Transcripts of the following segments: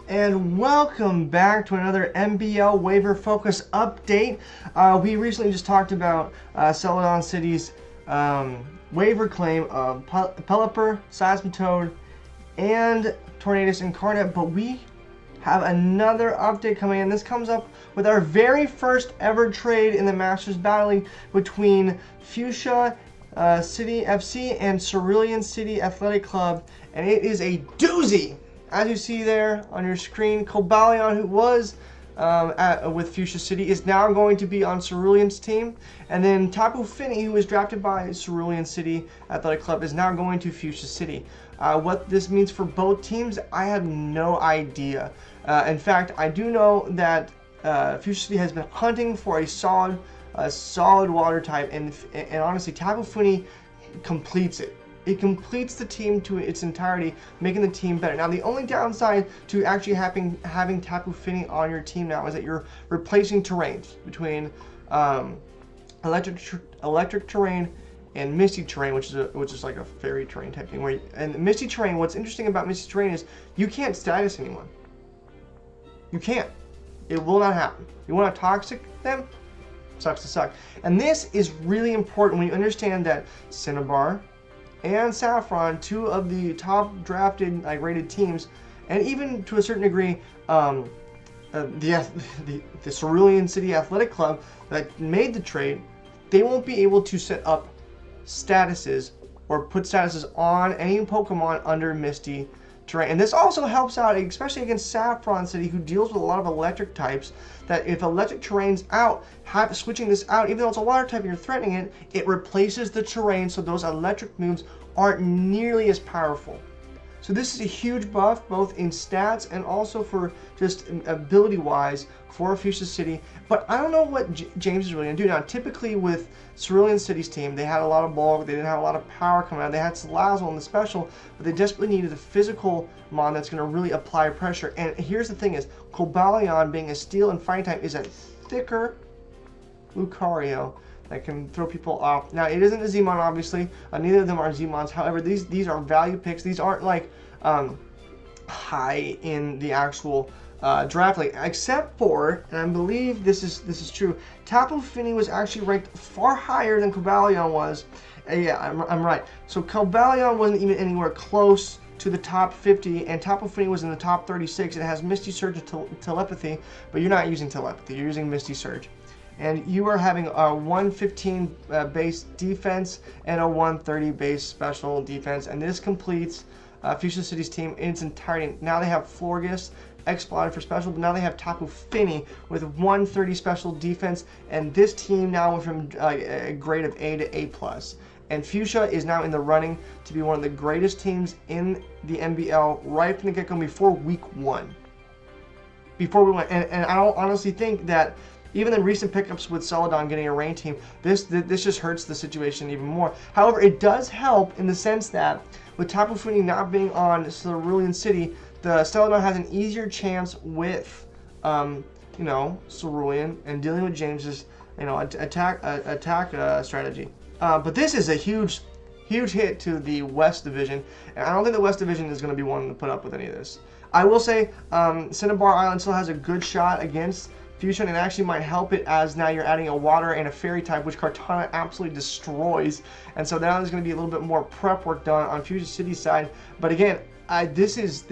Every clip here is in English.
And welcome back to another MBL waiver focus update. We recently just talked about Celadon City's waiver claim of Pelipper, Seismitoad, and Tornadus Incarnate, but we have another update coming in. This comes up with our very first ever trade in the Masters battling between Fuchsia City FC and Cerulean City Athletic Club, and it is a doozy. As you see there on your screen, Cobalion, who was with Fuchsia City, is now going to be on Cerulean's team. And then Tapu Fini, who was drafted by Cerulean City Athletic Club, is now going to Fuchsia City. What this means for both teams, I have no idea. In fact, I do know that Fuchsia City has been hunting for a solid water type, and honestly, Tapu Fini completes it. It completes the team to its entirety, making the team better. Now, the only downside to actually having Tapu Fini on your team now is that you're replacing terrains between electric terrain and misty terrain, which is like a fairy terrain type thing. And misty terrain, what's interesting about misty terrain is you can't status anyone. You can't. It will not happen. You want to toxic them? Sucks to suck. And this is really important when you understand that Cinnabar and Saffron, two of the top drafted rated teams, and even to a certain degree the Cerulean City Athletic Club that made the trade, they won't be able to set up statuses or put statuses on any Pokemon under Misty terrain. And this also helps out, especially against Saffron City, who deals with a lot of electric types, that if electric terrain's out, switching this out, even though it's a water type and you're threatening it, it replaces the terrain, so those electric moves aren't nearly as powerful. So this is a huge buff, both in stats and also for just ability-wise for Fuchsia City. But I don't know what James is really going to do. Now, typically with Cerulean City's team, they had a lot of bulk, they didn't have a lot of power coming out. They had Salazzle in the special, but they desperately needed a physical mon that's going to really apply pressure. And here's the thing is, Cobalion, being a steel and fighting type, is a thicker Lucario that can throw people off. Now, it isn't a Z-Mon, obviously. Neither of them are Z-Mons. However, these are value picks. These aren't like high in the actual draft league, except for, and I believe this is true, Tapu Fini was actually ranked far higher than Cobalion was. Yeah, I'm right. So Cobalion wasn't even anywhere close to the top 50, and Tapu Fini was in the top 36. It has Misty Surge and Telepathy, but you're not using Telepathy. You're using Misty Surge. And you are having a 115 base defense and a 130 base special defense, and this completes Fuchsia City's team in its entirety. Now they have Florges, Exploiter for special, but now they have Tapu Fini with 130 special defense, and this team now went from a grade of A to A+. And Fuchsia is now in the running to be one of the greatest teams in the MBL right from the get-go before week 1. Before we went, and I don't honestly think that even in recent pickups with Celadon getting a rain team, this just hurts the situation even more. However, it does help in the sense that with Tapu Fini not being on Cerulean City, the Celadon has an easier chance with, Cerulean and dealing with James's, attack strategy. But this is a huge hit to the West Division, and I don't think the West Division is going to be one to put up with any of this. I will say, Cinnabar Island still has a good shot against Fuchsia, and it actually might help it as now you're adding a water and a fairy type, which Kartana absolutely destroys. And so now there's going to be a little bit more prep work done on Fuchsia City's side. But again, this is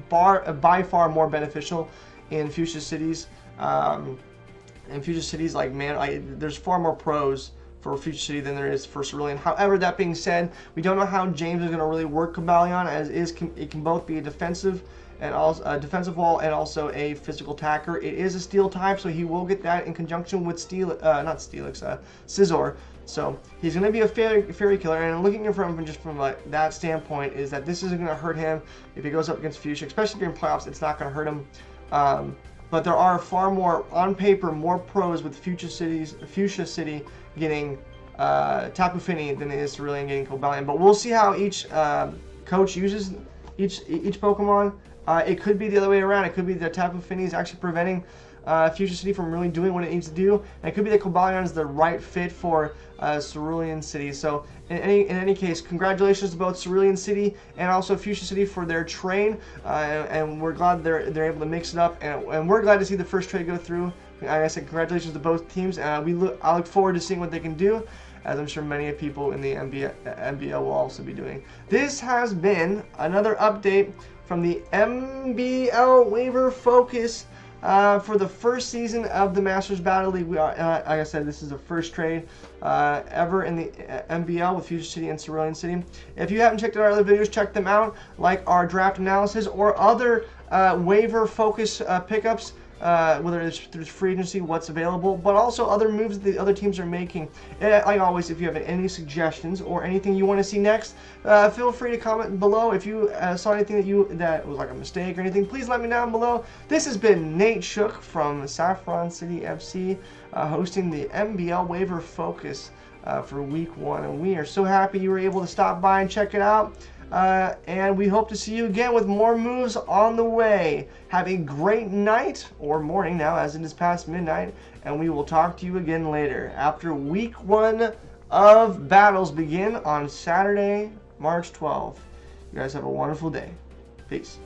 by far more beneficial in Fuchsia City's. There's far more pros for Fuchsia City than there is for Cerulean. However, that being said, we don't know how James is going to really work Cobalion, as it can both be a defensive and also a defensive wall and also a physical attacker. It is a steel type, so he will get that in conjunction with Scizor. So he's going to be a fairy killer, and looking at from that standpoint is that this isn't going to hurt him if he goes up against Fuchsia, especially during playoffs. It's not going to hurt him. But there are far more, on paper, more pros with Fuchsia City getting Tapu Fini than it is Cerulean getting Cobalion. But we'll see how each coach uses each Pokemon. It could be the other way around. It could be that Tapu Fini is actually preventing Fuchsia City from really doing what it needs to do. And it could be that Cobalion is the right fit for Cerulean City. So in any case, congratulations to both Cerulean City and also Fuchsia City for their train. And we're glad they're able to mix it up. And we're glad to see the first trade go through. Like I said, congratulations to both teams. I look forward to seeing what they can do, as I'm sure many people in the MBL will also be doing. This has been another update from the MBL Waiver Focus for the first season of the Masters Battle League. Like I said, this is the first trade ever in the MBL with Fuchsia City and Cerulean City. If you haven't checked out our other videos, check them out, like our draft analysis or other waiver focus pickups. Whether it's through free agency, what's available, but also other moves that the other teams are making. Like always, if you have any suggestions or anything you want to see next, feel free to comment below. If you saw anything that was like a mistake or anything, please let me know down below. This has been Nate Shook from Saffron City FC, hosting the MBL Waiver Focus for Week 1, and we are so happy you were able to stop by and check it out. And we hope to see you again with more moves on the way. Have a great night, or morning now, as it is past midnight, and we will talk to you again later after Week 1 of battles begin on Saturday, March 12th. You guys have a wonderful day. Peace.